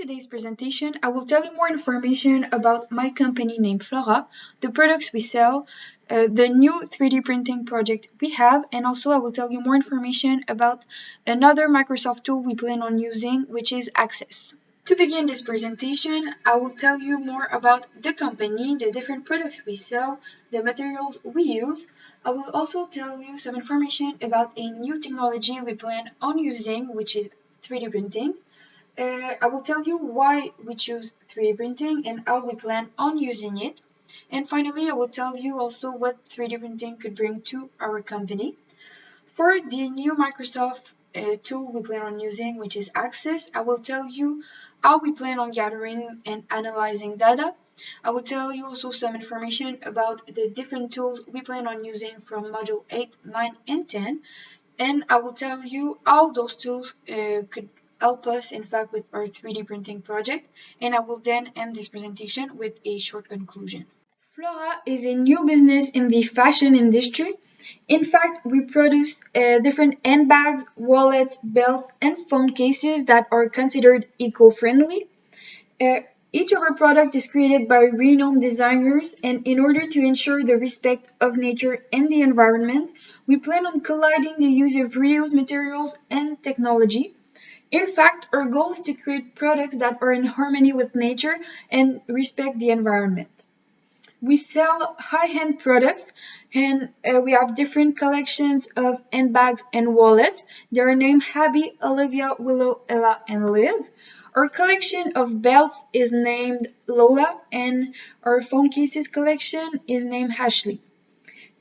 today's presentation, I will tell you more information about my company named Flora, the products we sell, the new 3D printing project we have, and also I will tell you more information about another Microsoft tool we plan on using, which is Access. To begin this presentation, I will tell you more about the company, the different products we sell, the materials we use. I will also tell you some information about a new technology we plan on using, which is 3D printing. I will tell you why we choose 3D printing and how we plan on using it. And finally, I will tell you also what 3D printing could bring to our company. For the new Microsoft tool we plan on using, which is Access, I will tell you how we plan on gathering and analyzing data. I will tell you also some information about the different tools we plan on using from Module 8, 9, and 10. And I will tell you how those tools could help us, in fact, with our 3D printing project. And I will then end this presentation with a short conclusion. Flora is a new business in the fashion industry. In fact, we produce different handbags, wallets, belts, and phone cases that are considered eco-friendly. Uh, each of our products is created by renowned designers, and in order to ensure the respect of nature and the environment, we plan on colliding the use of reused materials and technology. In fact, our goal is to create products that are in harmony with nature and respect the environment. We sell high-end products, and we have different collections of handbags and wallets. They are named Abby, Olivia, Willow, Ella, and Liv. Our collection of belts is named Lola, and our phone cases collection is named Ashley.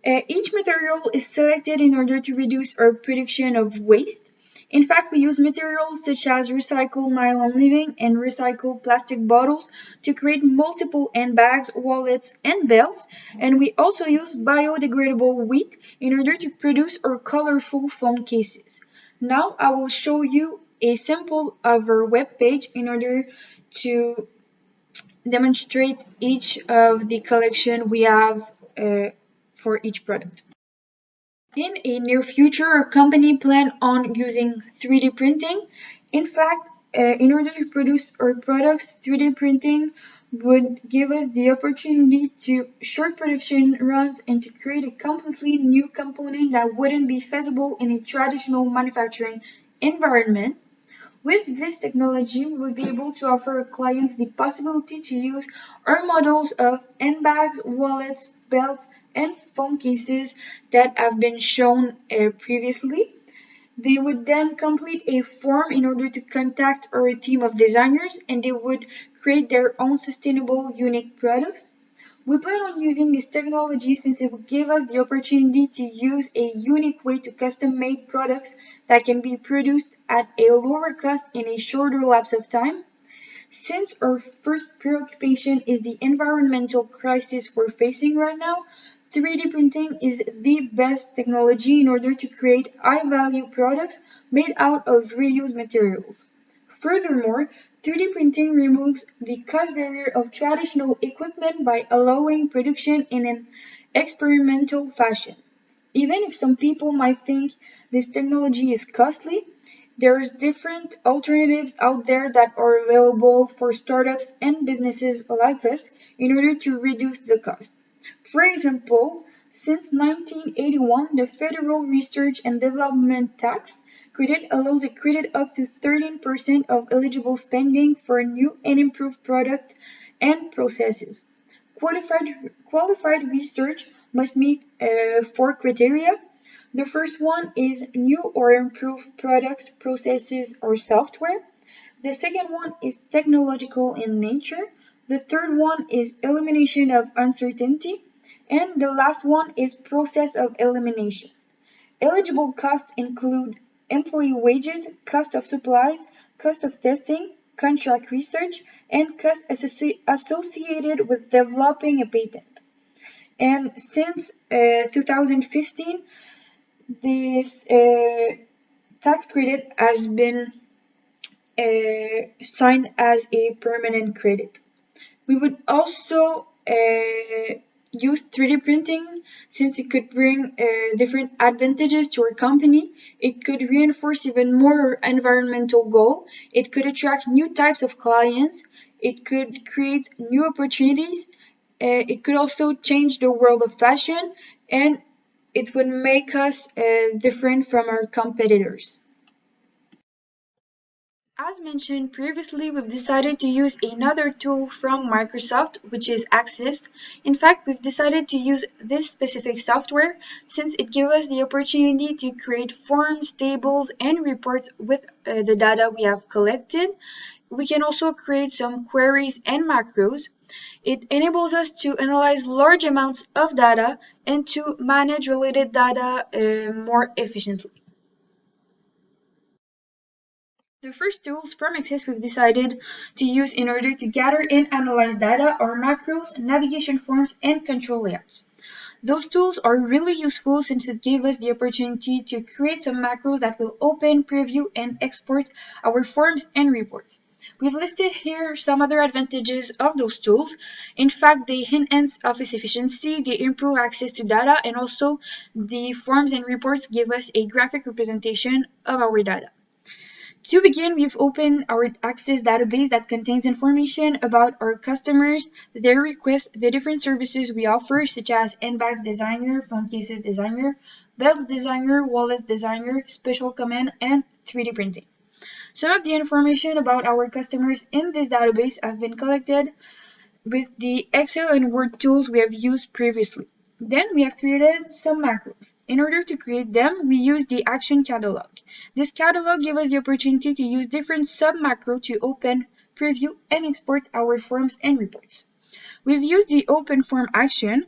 Each material is selected in order to reduce our production of waste. In fact, we use materials such as recycled nylon lining and recycled plastic bottles to create multiple handbags, wallets, and belts. And we also use biodegradable wheat in order to produce our colorful phone cases. Now I will show you a sample of our web page in order to demonstrate each of the collection we have for each product. In a near future, our company plan on using 3D printing. In fact, in order to produce our products, 3D printing would give us the opportunity to short production runs and to create a completely new component that wouldn't be feasible in a traditional manufacturing environment. With this technology, we will be able to offer our clients the possibility to use our models of handbags, wallets, belts, and phone cases that have been shown previously. They would then complete a form in order to contact our team of designers, and they would create their own sustainable, unique products. We plan on using this technology since it will give us the opportunity to use a unique way to custom-made products that can be produced at a lower cost in a shorter lapse of time. Since our first preoccupation is the environmental crisis we're facing right now, 3D printing is the best technology in order to create high-value products made out of reused materials. Furthermore, 3D printing removes the cost barrier of traditional equipment by allowing production in an experimental fashion. Even if some people might think this technology is costly, there's different alternatives out there that are available for startups and businesses like us in order to reduce the cost. For example, since 1981, the Federal Research and Development Tax Credit allows a credit up to 13% of eligible spending for new and improved products and processes. Qualified research must meet four criteria. The first one is new or improved products, processes, or software. The second one is technological in nature. The third one is elimination of uncertainty. And the last one is process of elimination. Eligible costs include employee wages, cost of supplies, cost of testing, contract research, and costs associated with developing a patent. And since 2015, this tax credit has been signed as a permanent credit. We would also use 3D printing since it could bring different advantages to our company. It could reinforce even more our environmental goal. It could attract new types of clients. It could create new opportunities. It could also change the world of fashion, and it would make us different from our competitors. As mentioned previously, we've decided to use another tool from Microsoft, which is Access. In fact, we've decided to use this specific software since it gives us the opportunity to create forms, tables, and reports with the data we have collected. We can also create some queries and macros. It enables us to analyze large amounts of data and to manage related data more efficiently. The first tools from Access we've decided to use in order to gather and analyze data are macros, navigation forms, and control layouts. Those tools are really useful since it gave us the opportunity to create some macros that will open, preview, and export our forms and reports. We've listed here some other advantages of those tools. In fact, they enhance office efficiency, they improve access to data, and also the forms and reports give us a graphic representation of our data. To begin, we've opened our Access database that contains information about our customers, their requests, the different services we offer, such as handbags designer, phone cases designer, belts designer, wallets designer, special command, and 3D printing. Some of the information about our customers in this database have been collected with the Excel and Word tools we have used previously. Then we have created some macros. In order to create them, we use the action catalog. This catalog gives us the opportunity to use different sub-macros to open, preview, and export our forms and reports. We've used the open form action,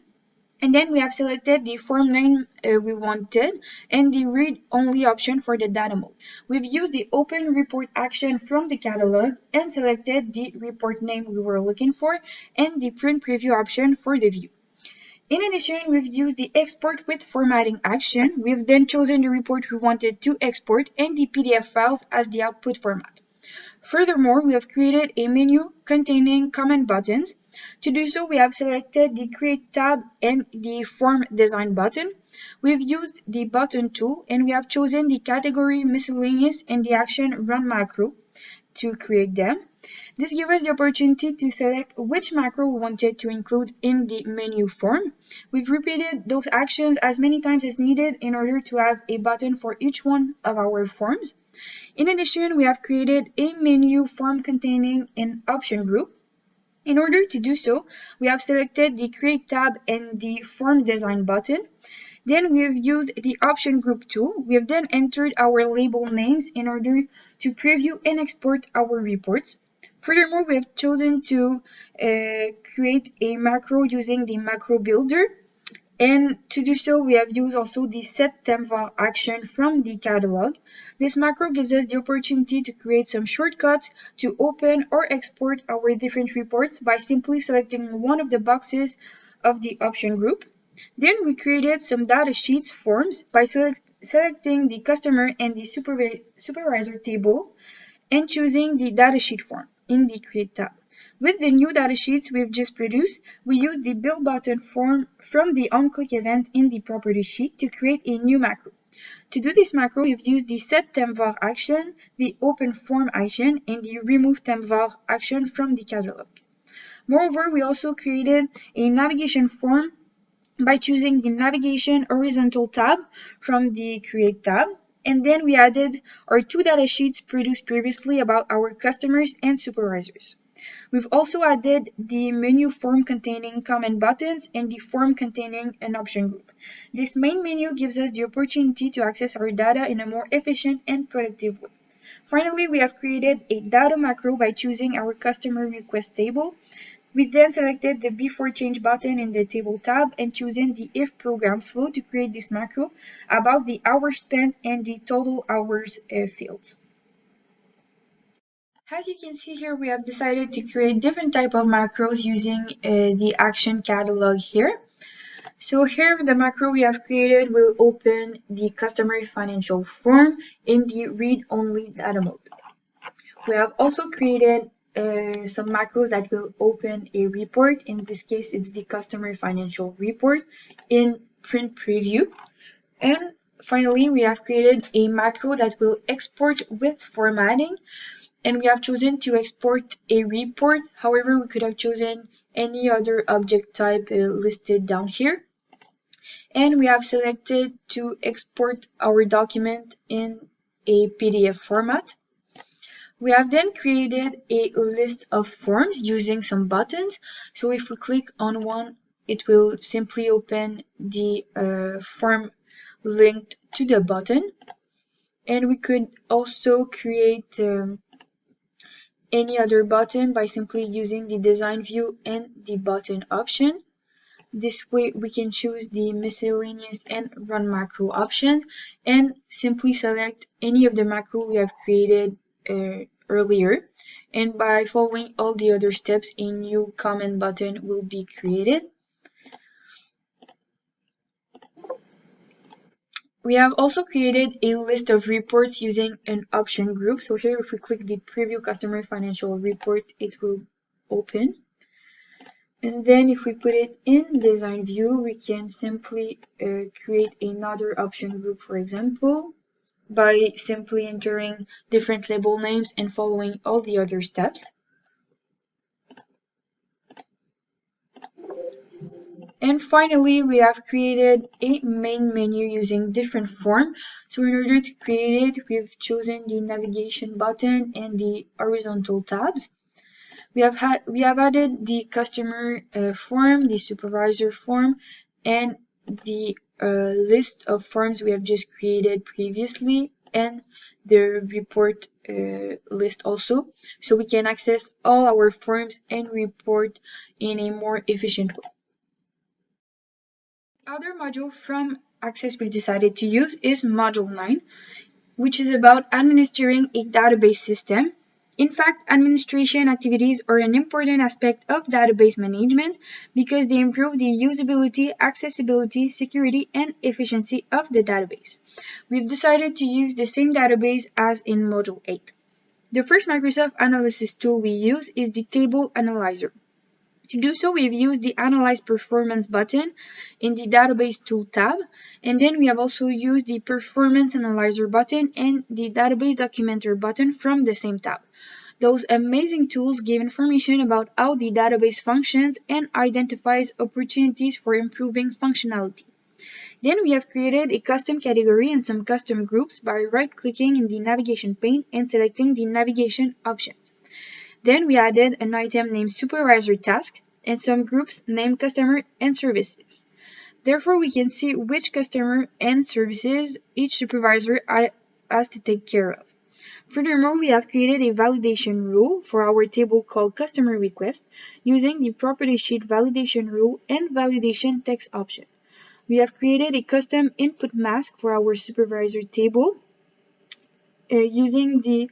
and then we have selected the form name we wanted and the read-only option for the data mode. We've used the open report action from the catalog and selected the report name we were looking for and the print preview option for the view. In addition, we've used the export with formatting action. We've then chosen the report we wanted to export and the PDF files as the output format. Furthermore, we have created a menu containing comment buttons. To do so, we have selected the Create tab and the Form Design button. We've used the button tool and we have chosen the category Miscellaneous and the action Run macro to create them. This gives us the opportunity to select which macro we wanted to include in the menu form. We've repeated those actions as many times as needed in order to have a button for each one of our forms. In addition, we have created a menu form containing an option group. In order to do so, we have selected the Create tab and the Form Design button. Then we have used the option group tool. We have then entered our label names in order to preview and export our reports. Furthermore, we have chosen to create a macro using the macro builder. And to do so, we have used also the set template action from the catalog. This macro gives us the opportunity to create some shortcuts to open or export our different reports by simply selecting one of the boxes of the option group. Then we created some data sheets forms by selecting the customer and the supervisor table and choosing the datasheet form in the Create tab. With the new datasheets we've just produced, we use the Build button form from the onClick event in the Property sheet to create a new macro. To do this macro, we've used the Set Temp action, the Open Form action, and the Remove Temp action from the catalog. Moreover, we also created a navigation form by choosing the Navigation Horizontal tab from the Create tab. And then we added our two datasheets produced previously about our customers and supervisors. We've also added the menu form containing comment buttons and the form containing an option group. This main menu gives us the opportunity to access our data in a more efficient and productive way. Finally, we have created a data macro by choosing our customer request table. We then selected the Before Change button in the Table tab and chosen the If Program Flow to create this macro about the hours spent and the total hours fields. As you can see here, we have decided to create different type of macros using the action catalog here. So here the macro we have created will open the customer financial form in the read-only data mode. We have also created some macros that will open a report. In this case, it's the customer financial report in print preview. And finally, we have created a macro that will export with formatting, and we have chosen to export a report. However, we could have chosen any other object type listed down here. And we have selected to export our document in a PDF format. We have then created a list of forms using some buttons. So if we click on one, it will simply open the form linked to the button. And we could also create any other button by simply using the design view and the button option. This way we can choose the miscellaneous and run macro options and simply select any of the macro we have created earlier. And by following all the other steps, a new comment button will be created. We have also created a list of reports using an option group. So here, if we click the preview customer financial report, it will open. And then if we put it in design view, we can simply create another option group, for example, by simply entering different label names and following all the other steps. And finally, we have created a main menu using different form. So in order to create it, we've chosen the navigation button and the horizontal tabs. We have added the customer form, the supervisor form, and the list of forms we have just created previously, and the report list also, so we can access all our forms and report in a more efficient way. Other module from Access we decided to use is Module 9, which is about administering a database system. In fact, administration activities are an important aspect of database management because they improve the usability, accessibility, security, and efficiency of the database. We've decided to use the same database as in Module 8. The first Microsoft Analysis tool we use is the Table Analyzer. To do so, we've used the Analyze Performance button in the Database Tool tab, and then we have also used the Performance Analyzer button and the Database Documenter button from the same tab. Those amazing tools give information about how the database functions and identifies opportunities for improving functionality. Then we have created a custom category and some custom groups by right-clicking in the navigation pane and selecting the navigation options. Then we added an item named Supervisor Task and some groups named Customer and Services. Therefore, we can see which customer and services each supervisor has to take care of. Furthermore, we have created a validation rule for our table called Customer Request using the Property Sheet Validation Rule and Validation Text option. We have created a custom input mask for our supervisor table using the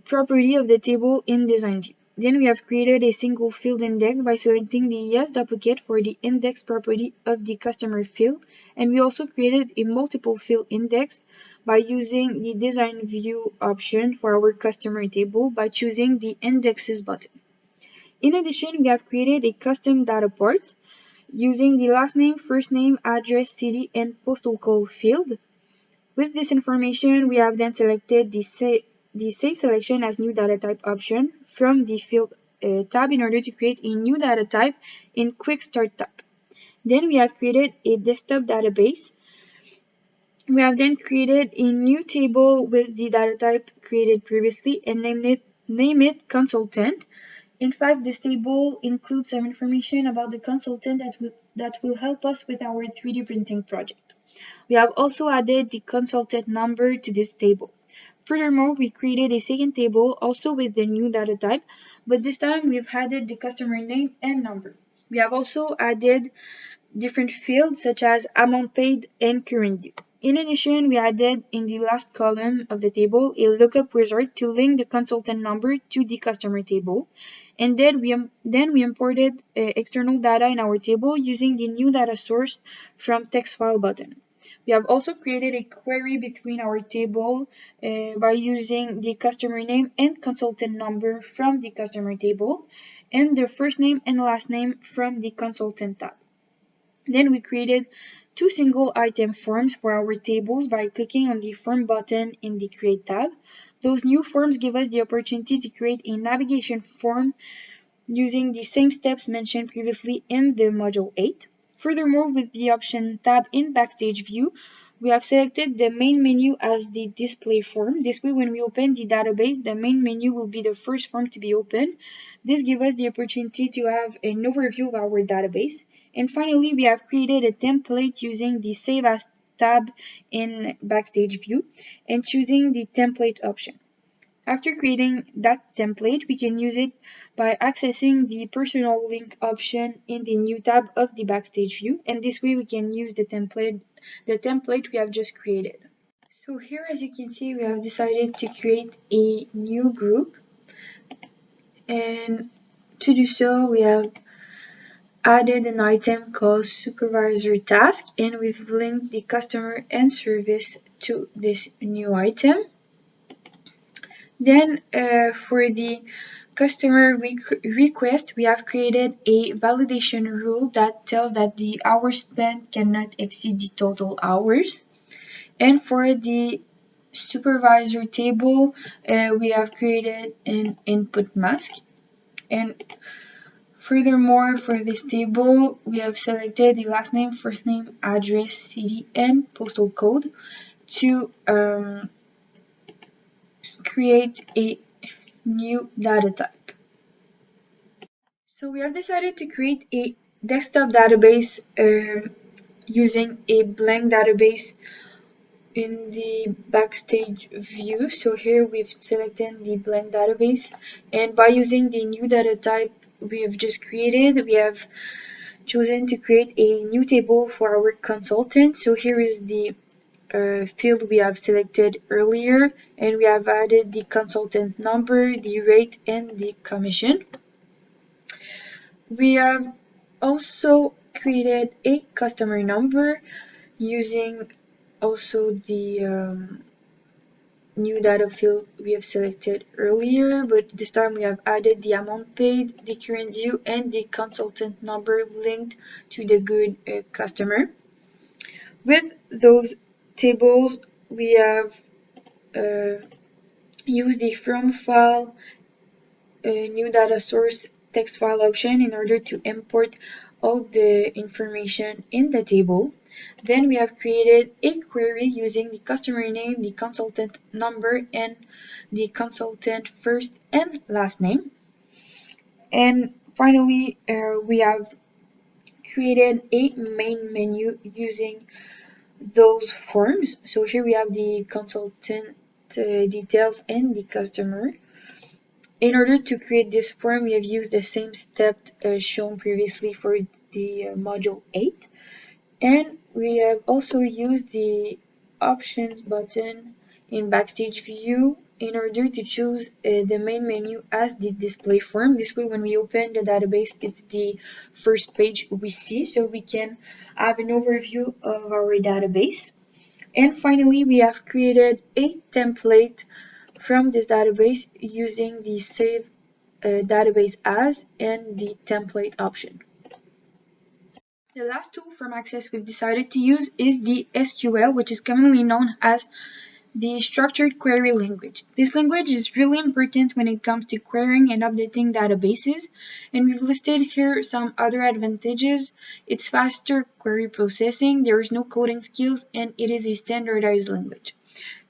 property of the table in design view. Then we have created a single field index by selecting the yes duplicate for the index property of the customer field, and we also created a multiple field index by using the design view option for our customer table by choosing the indexes button. In addition, we have created a custom data port using the last name, first name, address, city, and postal code field. With this information, we have then selected the Save Selection as New Data Type option from the Field tab in order to create a new data type in Quick Start tab. Then we have created a desktop database. We have then created a new table with the data type created previously and name it Consultant. In fact, this table includes some information about the consultant that will help us with our 3D printing project. We have also added the consultant number to this table. Furthermore, we created a second table also with the new data type, but this time we've added the customer name and number. We have also added different fields such as amount paid and current due. In addition, we added in the last column of the table a lookup wizard to link the consultant number to the customer table. And then we imported external data in our table using the new data source from text file button. We have also created a query between our table by using the customer name and consultant number from the customer table, and the first name and last name from the consultant tab. Then we created two single item forms for our tables by clicking on the form button in the create tab. Those new forms give us the opportunity to create a navigation form using the same steps mentioned previously in the module 8. Furthermore, with the option tab in Backstage View, we have selected the main menu as the display form. This way, when we open the database, the main menu will be the first form to be opened. This gives us the opportunity to have an overview of our database. And finally, we have created a template using the Save As tab in Backstage View and choosing the template option. After creating that template, we can use it by accessing the personal link option in the new tab of the Backstage View, and this way we can use the template we have just created. So here, as you can see, we have decided to create a new group, and to do so, we have added an item called supervisor task, and we've linked the customer and service to this new item. Then for the customer request, we have created a validation rule that tells that the hours spent cannot exceed the total hours. And for the supervisor table, we have created an input mask. And furthermore, for this table, we have selected the last name, first name, address, city, and postal code to create a new data type. So we have decided to create a desktop database using a blank database in the Backstage View. So here we've selected the blank database, and by using the new data type we have just created, we have chosen to create a new table for our consultant. So here is the field we have selected earlier, and we have added the consultant number, the rate, and the commission. We have also created a customer number using also the new data field we have selected earlier, but this time we have added the amount paid, the current due, and the consultant number linked to the good customer. With those tables, we have used the from file new data source text file option in order to import all the information in the table. Then we have created a query using the customer name, the consultant number, and the consultant first and last name. And finally, we have created a main menu using those forms. So here we have the consultant details and the customer. In order to create this form, we have used the same step shown previously for the module 8. And we have also used the options button in Backstage View in order to choose the main menu as the display form. This way, when we open the database, it's the first page we see, so we can have an overview of our database. And finally, we have created a template from this database using the Save Database As and the Template option. The last tool from Access we've decided to use is the SQL, which is commonly known as the Structured Query Language. This language is really important when it comes to querying and updating databases, and we've listed here some other advantages. It's faster query processing, there is no coding skills, and it is a standardized language.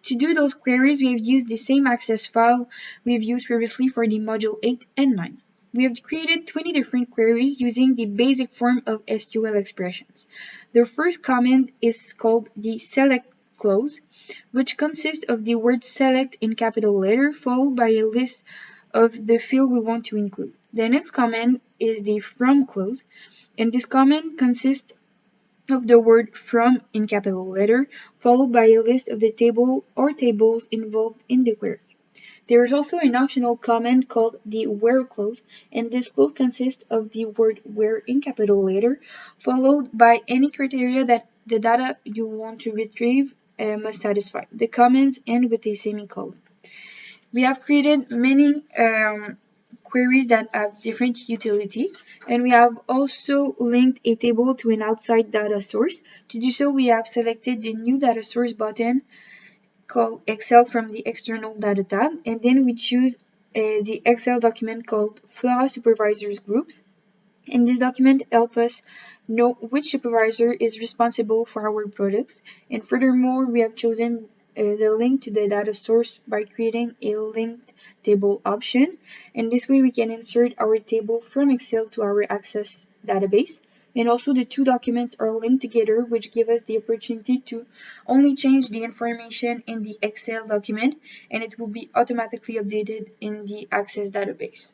To do those queries, we have used the same access file we've used previously for the module 8 and 9. We have created 20 different queries using the basic form of SQL expressions. The first command is called the select clause, which consists of the word select in capital letter followed by a list of the field we want to include. The next command is the from clause, and this command consists of the word from in capital letter followed by a list of the table or tables involved in the query. There is also an optional command called the where clause, and this clause consists of the word where in capital letter followed by any criteria that the data you want to retrieve must satisfy. The comments end with a semicolon. We have created many queries that have different utility, and we have also linked a table to an outside data source. To do so, we have selected the new data source button called Excel from the external data tab, and then we choose the Excel document called Flora Supervisors Groups. And this document helps us know which supervisor is responsible for our products. And furthermore, we have chosen the link to the data source by creating a linked table option. And this way we can insert our table from Excel to our Access database. And also the two documents are linked together, which give us the opportunity to only change the information in the Excel document, and it will be automatically updated in the Access database.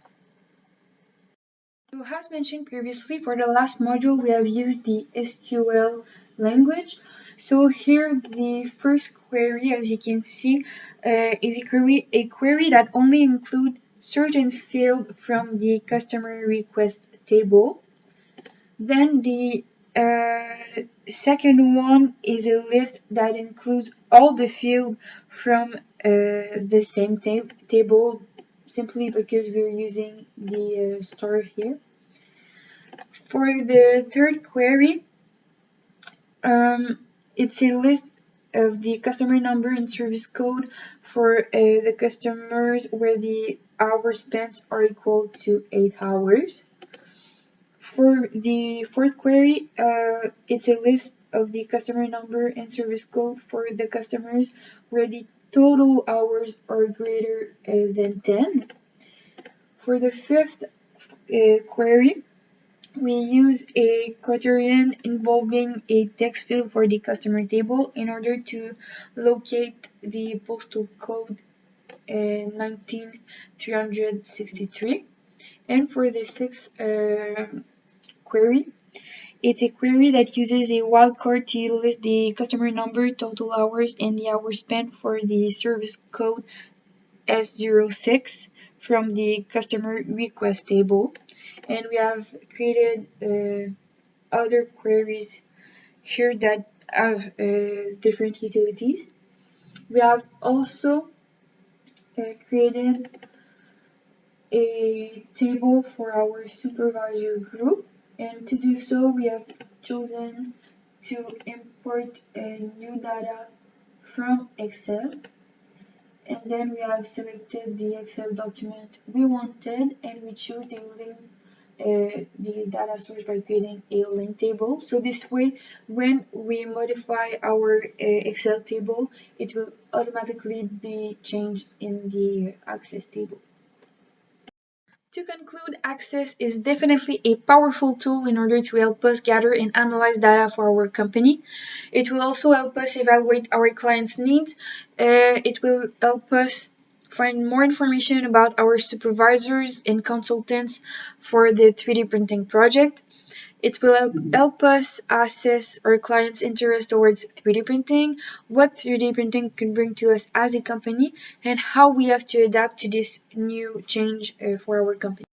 So as mentioned previously, for the last module, we have used the SQL language. So here, the first query, as you can see, is a query that only includes certain fields from the customer request table. Then the second one is a list that includes all the fields from the same table, simply because we're using the star here. For the third query, it's a list of the customer number and service code for the customers where the hours spent are equal to 8 hours. For the fourth query, it's a list of the customer number and service code for the customers where the total hours are greater than 10. For the fifth query, we use a criterion involving a text field for the customer table in order to locate the postal code 19363. And for the sixth query, it's a query that uses a wildcard to list the customer number, total hours, and the hours spent for the service code S06 from the customer request table. And we have created other queries here that have different utilities. We have also created a table for our supervisor group, and to do so we have chosen to import new data from Excel, and then we have selected the Excel document we wanted, and we choose the data source by creating a link table. So this way, when we modify our Excel table, it will automatically be changed in the Access table. To conclude, Access is definitely a powerful tool in order to help us gather and analyze data for our company. It will also help us evaluate our clients' needs. It will help us find more information about our supervisors and consultants for the 3D printing project. It will help us assess our clients' interest towards 3D printing, what 3D printing can bring to us as a company, and how we have to adapt to this new change for our company.